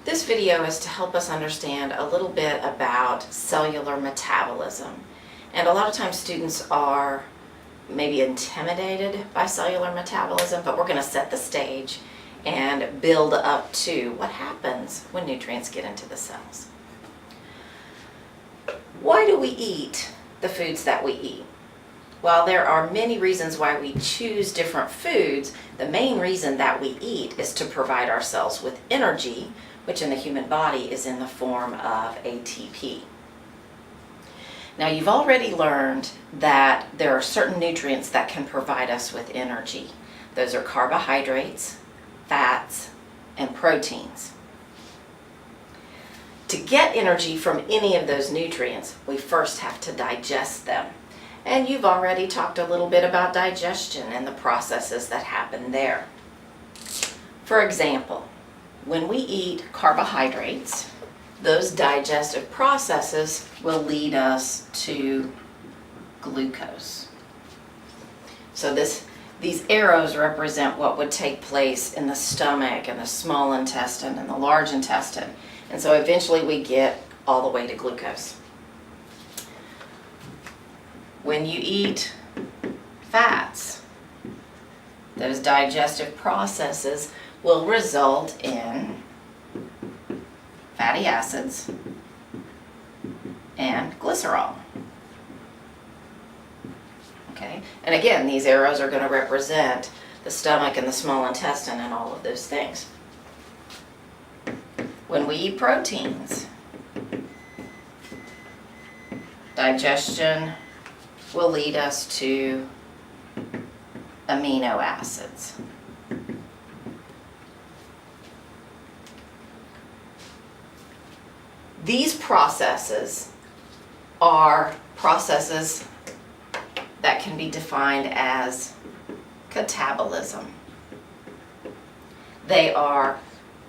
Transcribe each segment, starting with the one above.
This video is to help us understand a little bit about cellular metabolism. And a lot of times students are maybe intimidated by cellular metabolism, but we're going to set the stage and build up to what happens when nutrients get into the cells. Why do we eat the foods that we eat? Well, there are many reasons why we choose different foods. The main reason that we eat is to provide ourselves with energy, which in the human body is in the form of ATP. Now, you've already learned that there are certain nutrients that can provide us with energy. Those are carbohydrates, fats, and proteins. To get energy from any of those nutrients, we first have to digest them. And you've already talked a little bit about digestion and the processes that happen there. For example, when we eat carbohydrates, those digestive processes will lead us to glucose. So these arrows represent what would take place in the stomach and the small intestine and the large intestine. And so eventually we get all the way to glucose. When you eat fats, those digestive processes will result in fatty acids and glycerol. Okay? And again, these arrows are going to represent the stomach and the small intestine and all of those things. When we eat proteins, digestion will lead us to amino acids. These processes are processes that can be defined as catabolism. They are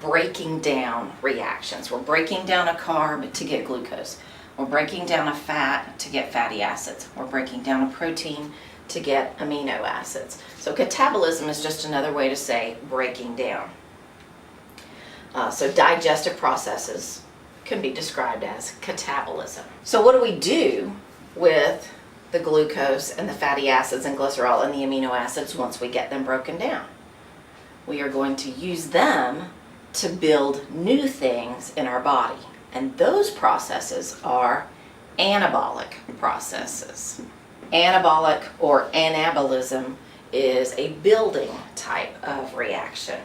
breaking down reactions. We're breaking down a carb to get glucose. We're breaking down a fat to get fatty acids. We're breaking down a protein to get amino acids. So catabolism is just another way to say breaking down. So digestive processes can be described as catabolism. So what do we do with the glucose and the fatty acids and glycerol and the amino acids once we get them broken down? We are going to use them to build new things in our body. And those processes are anabolic processes. Anabolic or anabolism is a building type of reaction.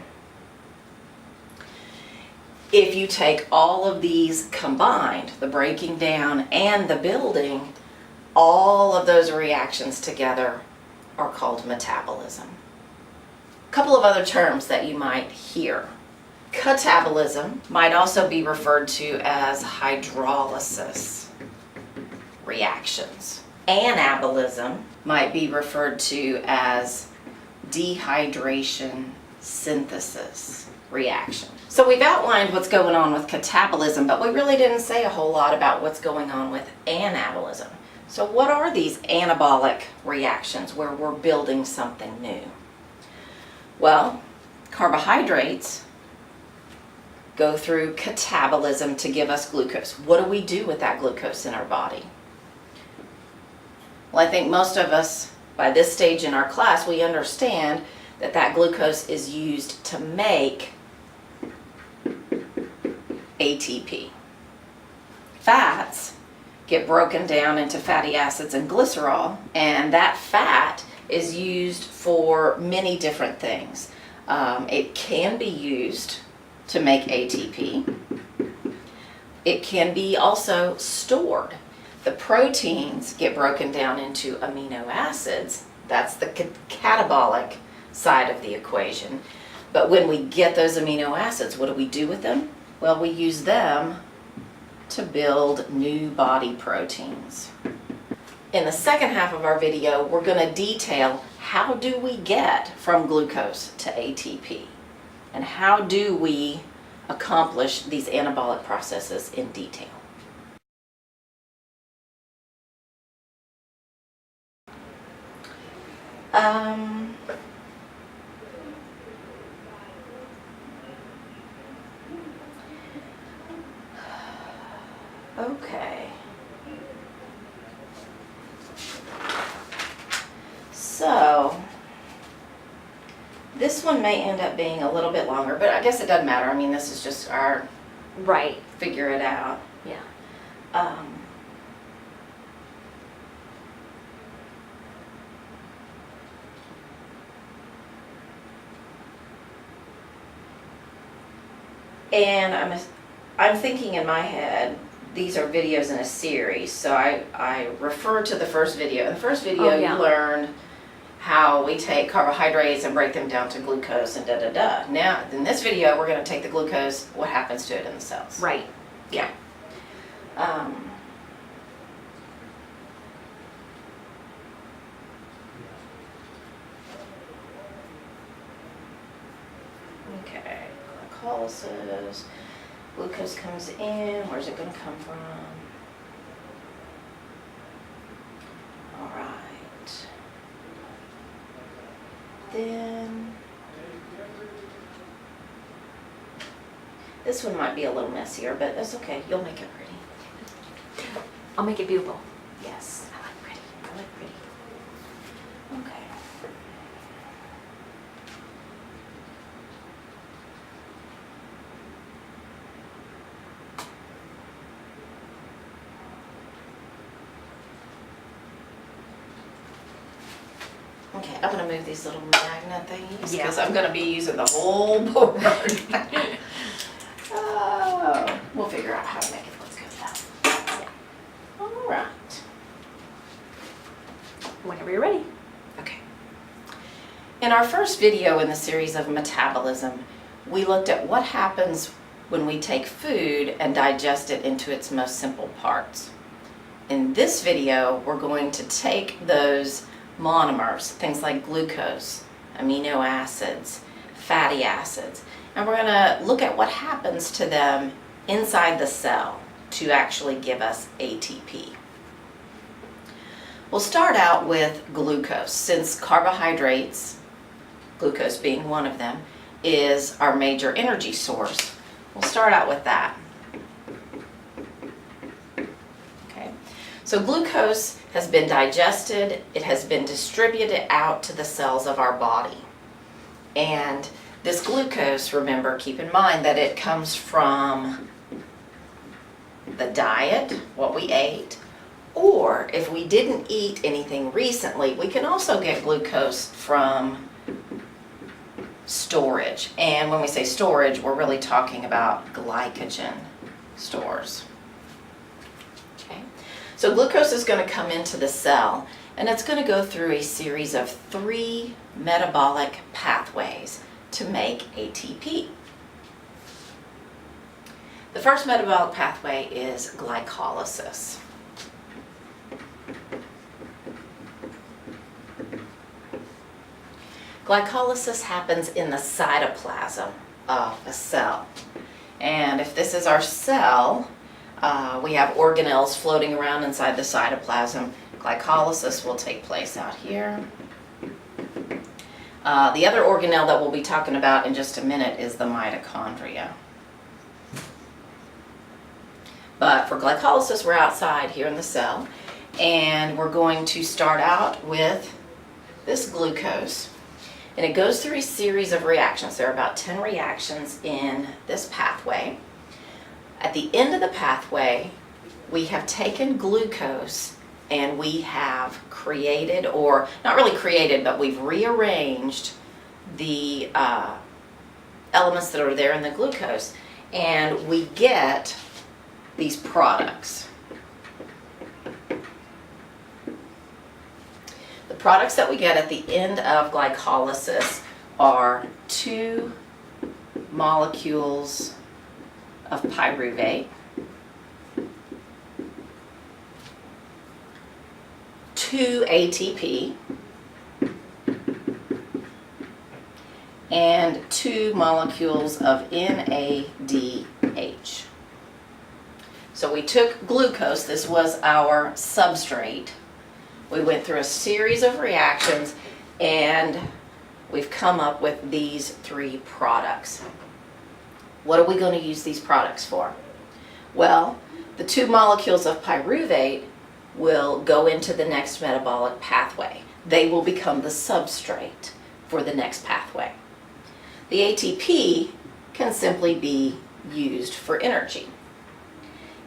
If you take all of these combined, the breaking down and the building, all of those reactions together are called metabolism. A couple of other terms that you might hear. Catabolism might also be referred to as hydrolysis reactions. Anabolism might be referred to as dehydration synthesis reaction. So we've outlined what's going on with catabolism, but we really didn't say a whole lot about what's going on with anabolism. So what are these anabolic reactions where we're building something new? Well, carbohydrates go through catabolism to give us glucose. What do we do with that glucose in our body? Well, I think most of us, by this stage in our class, we understand that that glucose is used to make ATP. Fats get broken down into fatty acids and glycerol, and that fat is used for many different things. It can be used to make ATP. It can be also stored. The proteins get broken down into amino acids. That's the catabolic side of the equation. But when we get those amino acids, what do we do with them? Well, we use them to build new body proteins. In the second half of our video, we're going to detail how do we get from glucose to ATP, and how do we accomplish these anabolic processes in detail. Okay. So, this one may end up being a little bit longer, but I guess it doesn't matter. I mean, this is just our Right. figure it out. Yeah. And I'm thinking in my head, these are videos in a series, so I refer to the first video. In the first video, Oh, yeah. you learned how we take carbohydrates and break them down to glucose and da-da-da. Now, in this video, we're going to take the glucose, what happens to it in the cells. Right. Yeah. Okay, glycolysis, glucose comes in, where's it going to come from? All right. Then, this one might be a little messier, but that's okay, you'll make it pretty. I'll make it beautiful. Yes, I like pretty, I like pretty. Okay. Okay, I'm gonna move these little magnet thingies Yeah. because I'm gonna be using the whole board. Oh, we'll figure out how to make it look good though. All right. Whenever you're ready. Okay. In our first video in the series of metabolism, we looked at what happens when we take food and digest it into its most simple parts. In this video, we're going to take those monomers, things like glucose, amino acids, fatty acids, and we're going to look at what happens to them inside the cell to actually give us ATP. We'll start out with glucose, since carbohydrates, glucose being one of them, is our major energy source. We'll start out with that. Okay. So glucose has been digested, it has been distributed out to the cells of our body. And this glucose, remember, keep in mind that it comes from the diet, what we ate, or if we didn't eat anything recently, we can also get glucose from storage. And when we say storage, we're really talking about glycogen stores. Okay. So glucose is going to come into the cell, and it's going to go through a series of 3 metabolic pathways to make ATP. The first metabolic pathway is glycolysis. Glycolysis happens in the cytoplasm of a cell. And if this is our cell, we have organelles floating around inside the cytoplasm. Glycolysis will take place out here. The other organelle that we'll be talking about in just a minute is the mitochondria. But for glycolysis, we're outside here in the cell, and we're going to start out with this glucose. And it goes through a series of reactions. There are about 10 reactions in this pathway. At the end of the pathway, we have taken glucose and we have created, or not really created, but we've rearranged the elements that are there in the glucose, and we get these products. The products that we get at the end of glycolysis are 2 molecules of pyruvate, 2 ATP, and 2 molecules of NADH. So we took glucose, this was our substrate. We went through a series of reactions and we've come up with these 3 products. What are we going to use these products for? Well, the 2 molecules of pyruvate will go into the next metabolic pathway. They will become the substrate for the next pathway. The ATP can simply be used for energy.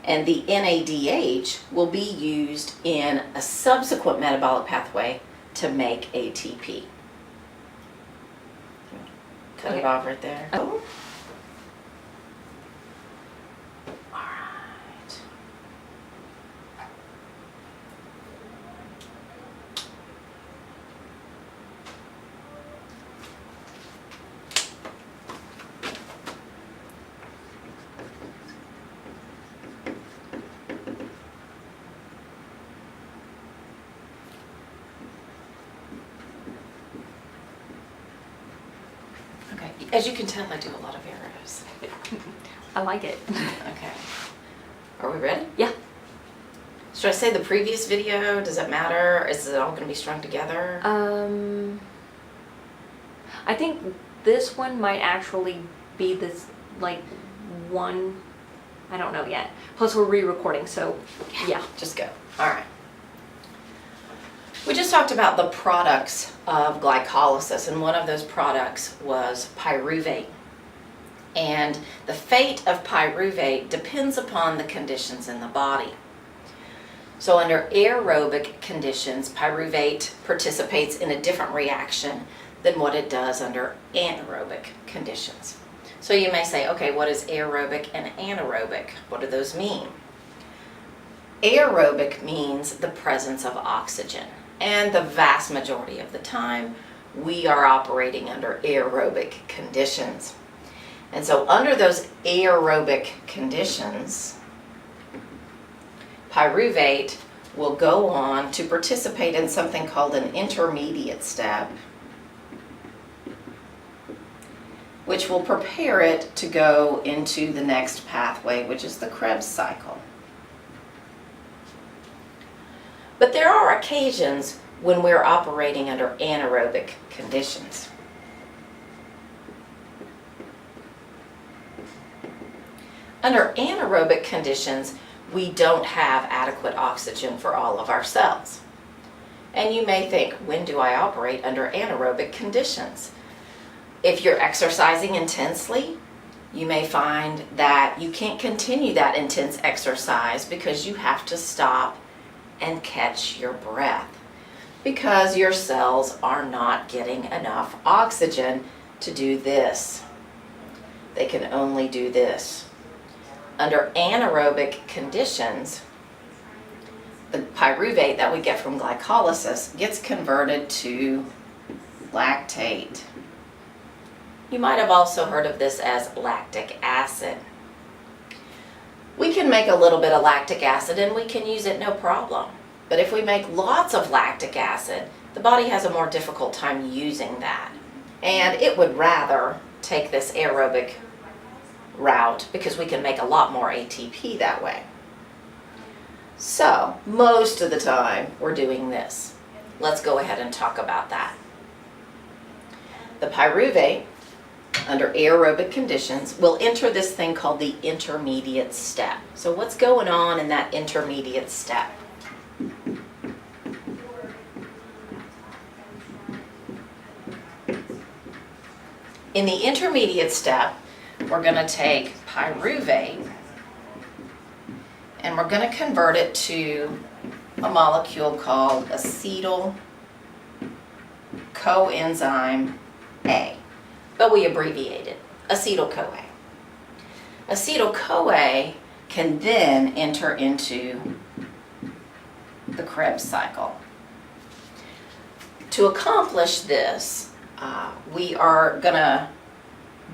And the NADH will be used in a subsequent metabolic pathway to make ATP. Cut it off right there. Oh. All right. As you can tell, I do a lot of arrows. I like it. Okay. Are we ready? Yeah. Should I say the previous video? Does it matter? Is it all going to be strung together? I think this one might actually be this, like, one, I don't know yet. Plus we're re-recording, so yeah. Just go. All right. We just talked about the products of glycolysis, and one of those products was pyruvate. And the fate of pyruvate depends upon the conditions in the body. So under aerobic conditions, pyruvate participates in a different reaction than what it does under anaerobic conditions. So you may say, okay, what is aerobic and anaerobic? What do those mean? Aerobic means the presence of oxygen. And the vast majority of the time, we are operating under aerobic conditions. And so under those aerobic conditions, pyruvate will go on to participate in something called an intermediate step, which will prepare it to go into the next pathway, which is the Krebs cycle. But there are occasions when we're operating under anaerobic conditions. Under anaerobic conditions, we don't have adequate oxygen for all of our cells. And you may think, when do I operate under anaerobic conditions? If you're exercising intensely, you may find that you can't continue that intense exercise because you have to stop and catch your breath because your cells are not getting enough oxygen to do this. They can only do this. Under anaerobic conditions, the pyruvate that we get from glycolysis gets converted to lactate. You might have also heard of this as lactic acid. We can make a little bit of lactic acid and we can use it no problem. But if we make lots of lactic acid, the body has a more difficult time using that. And it would rather take this aerobic route because we can make a lot more ATP that way. So, most of the time, we're doing this. Let's go ahead and talk about that. The pyruvate, under aerobic conditions, will enter this thing called the intermediate step. So what's going on in that intermediate step? In the intermediate step, we're going to take pyruvate and we're going to convert it to a molecule called acetyl coenzyme A. But we abbreviate it, acetyl-CoA. Acetyl-CoA can then enter into the Krebs cycle. To accomplish this, we are going to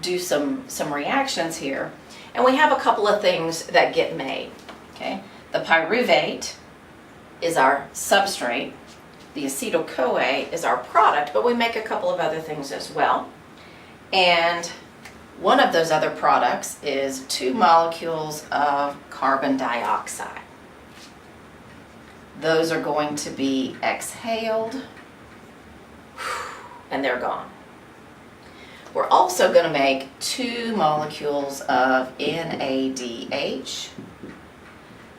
do some reactions here, and we have a couple of things that get made. Okay, the pyruvate is our substrate, the acetyl-CoA is our product, but we make a couple of other things as well. And one of those other products is 2 molecules of carbon dioxide. Those are going to be exhaled, and they're gone. We're also going to make 2 molecules of NADH,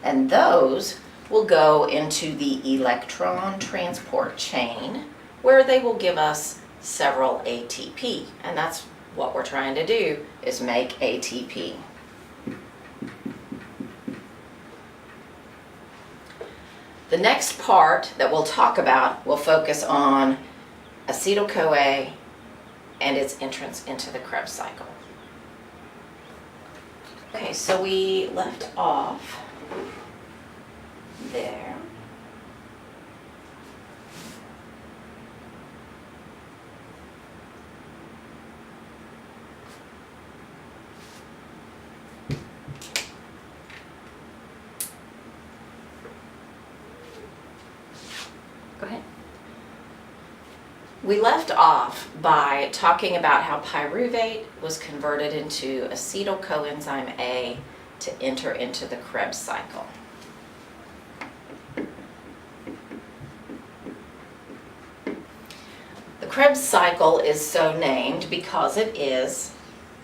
And those will go into the electron transport chain where they will give us several ATP. And that's what we're trying to do, is make ATP. The next part that we'll talk about will focus on acetyl-CoA and its entrance into the Krebs cycle. Okay, so we left off there. Go ahead. We left off by talking about how pyruvate was converted into acetyl coenzyme A to enter into the Krebs cycle. The Krebs cycle is so named because it is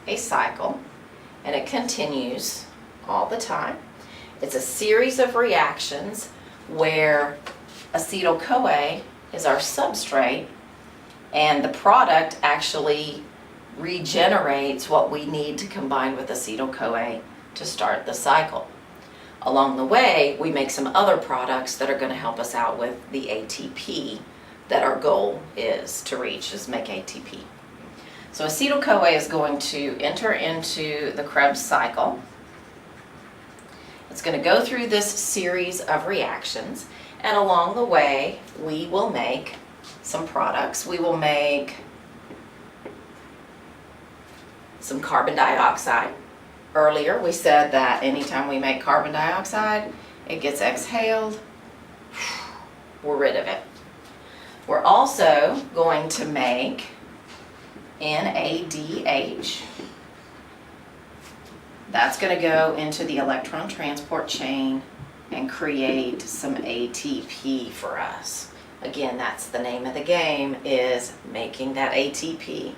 a cycle and it continues all the time. It's a series of reactions where acetyl-CoA is our substrate, and the product actually regenerates what we need to combine with acetyl-CoA to start the cycle. Along the way, we make some other products that are going to help us out with the ATP that our goal is to reach, is make ATP. So acetyl-CoA is going to enter into the Krebs cycle. It's going to go through this series of reactions, and along the way, we will make some products. We will make some carbon dioxide. Earlier, we said that anytime we make carbon dioxide, it gets exhaled. We're rid of it. We're also going to make NADH. That's going to go into the electron transport chain and create some ATP for us. Again, that's the name of the game, is making that ATP.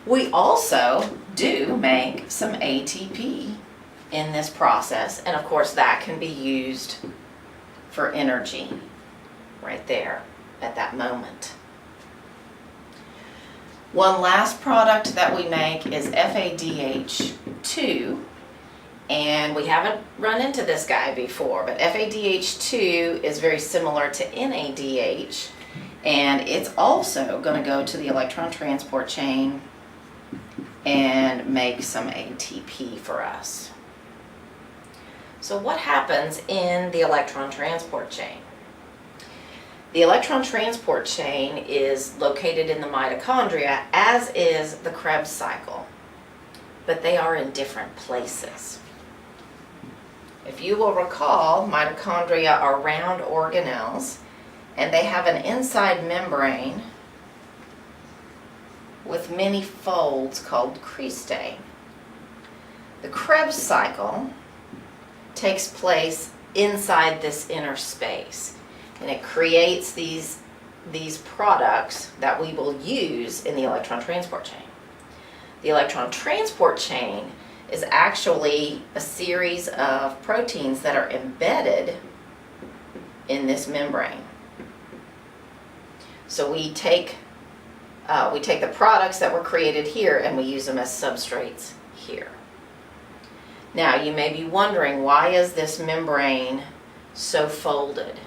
We also do make some ATP in this process, and of course that can be used for energy right there at that moment. One last product that we make is FADH2, and we haven't run into this guy before, but FADH2 is very similar to NADH, and it's also going to go to the electron transport chain and make some ATP for us. So what happens in the electron transport chain? The electron transport chain is located in the mitochondria, as is the Krebs cycle, but they are in different places. If you will recall, mitochondria are round organelles, and they have an inside membrane with many folds called cristae. The Krebs cycle takes place inside this inner space, and it creates these products that we will use in the electron transport chain. The electron transport chain is actually a series of proteins that are embedded in this membrane. So we take the products that were created here and we use them as substrates here. Now you may be wondering, why is this membrane so folded?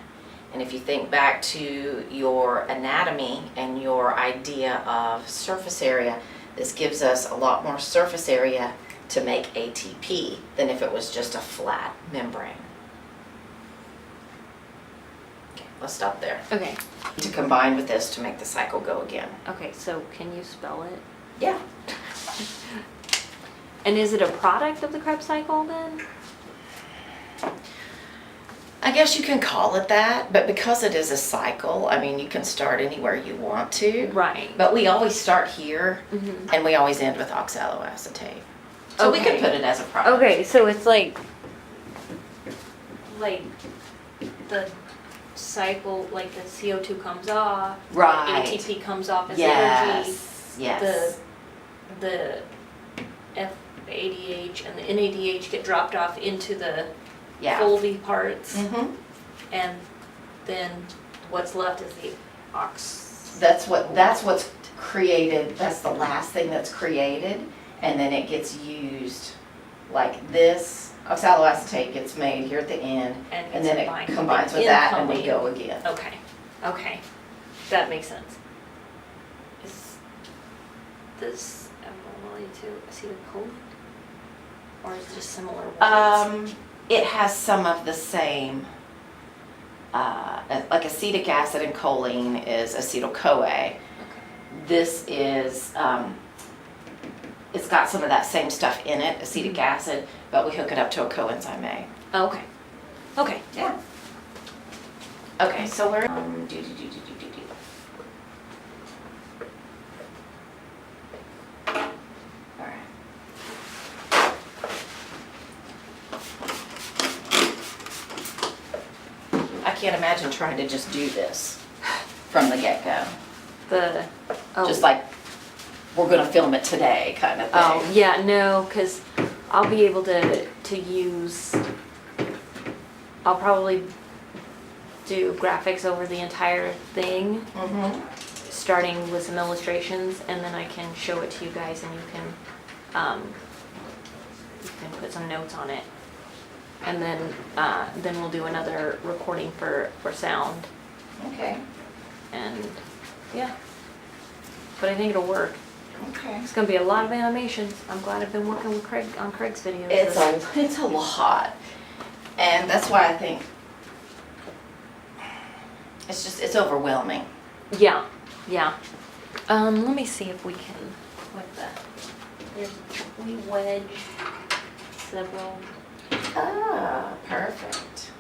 And if you think back to your anatomy and your idea of surface area, this gives us a lot more surface area to make ATP than if it was just a flat membrane. Okay, let's stop there. Okay. To combine with this to make the cycle go again. Okay, so can you spell it? Yeah. And is it a product of the Krebs cycle then? I guess you can call it that, but because it is a cycle, I mean, you can start anywhere you want to. Right. But we always start here, Mm-hmm. and we always end with oxaloacetate. So we Okay. could put it as a product. Okay, so it's like the cycle, like the CO2 comes off, Right. ATP comes off as energy, Yes. the FADH and the NADH get dropped off into the Yeah. foldy parts, Mm-hmm. and then what's left is the ox. That's what's created, that's the last thing that's created, and then it gets used like this. Oxaloacetate gets made here at the end, and then it combines with that, and we go again. Okay, okay, that makes sense. Is this related to acetylcholine? Or is it just similar words? It has some of the same, like acetic acid and choline is acetyl-CoA. Okay. This is, it's got some of that same stuff in it, acetic acid, but we hook it up to a coenzyme A. Okay. Okay. Yeah. Okay, so we're, Alright. I can't imagine trying to just do this from the get-go. Just like, we're gonna film it today kind of thing. Oh, yeah, no, because I'll be able to use, I'll probably do graphics over the entire thing, Mm-hmm. starting with some illustrations, and then I can show it to you guys, and you can put some notes on it. And then we'll do another recording for sound, Okay, and yeah. But I think it'll work. okay. It's gonna be a lot of animations. I'm glad I've been working with Craig on Craig's videos. It's a lot, and that's why I think it's overwhelming. Yeah, yeah. Let me see if we can, with we wedge several. Ah, perfect.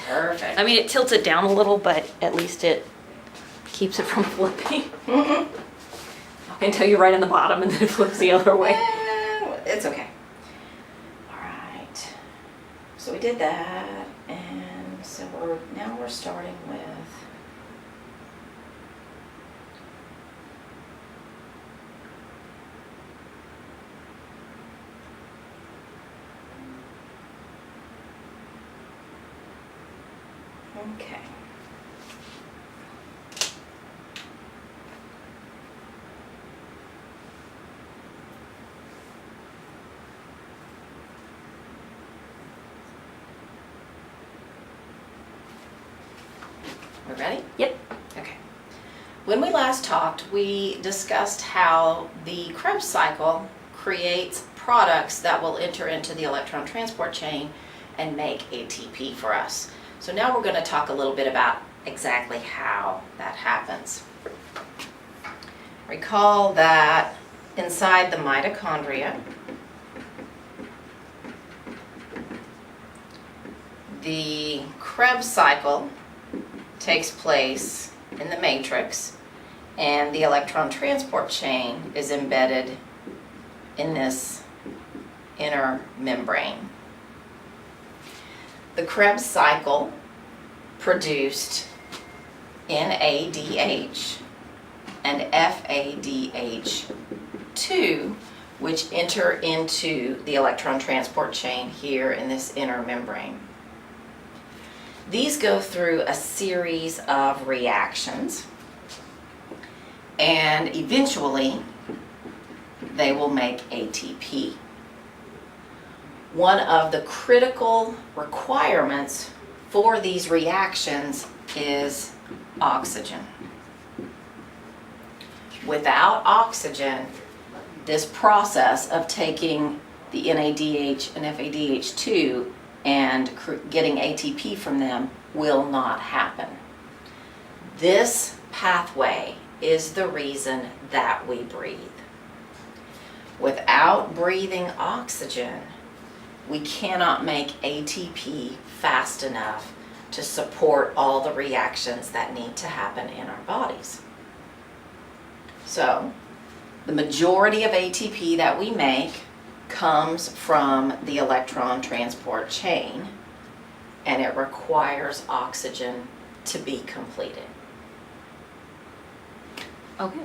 Perfect. I mean, it tilts it down a little, but at least it keeps it from flipping. Mhm. Until you're right on the bottom and then it flips the other way. It's okay. All right. So we did that, and so now we're starting with. Okay. We ready? Yep. Okay. When we last talked, we discussed how the Krebs cycle creates products that will enter into the electron transport chain and make ATP for us. So now we're going to talk a little bit about exactly how that happens. Recall that inside the mitochondria, the Krebs cycle takes place in the matrix, and the electron transport chain is embedded in this inner membrane. The Krebs cycle produced NADH and FADH2, which enter into the electron transport chain here in this inner membrane. These go through a series of reactions, and eventually they will make ATP. One of the critical requirements for these reactions is oxygen. Without oxygen, this process of taking the NADH and FADH2 and getting ATP from them will not happen. This pathway is the reason that we breathe. Without breathing oxygen, we cannot make ATP fast enough to support all the reactions that need to happen in our bodies. So, the majority of ATP that we make comes from the electron transport chain, and it requires oxygen to be completed. Okay.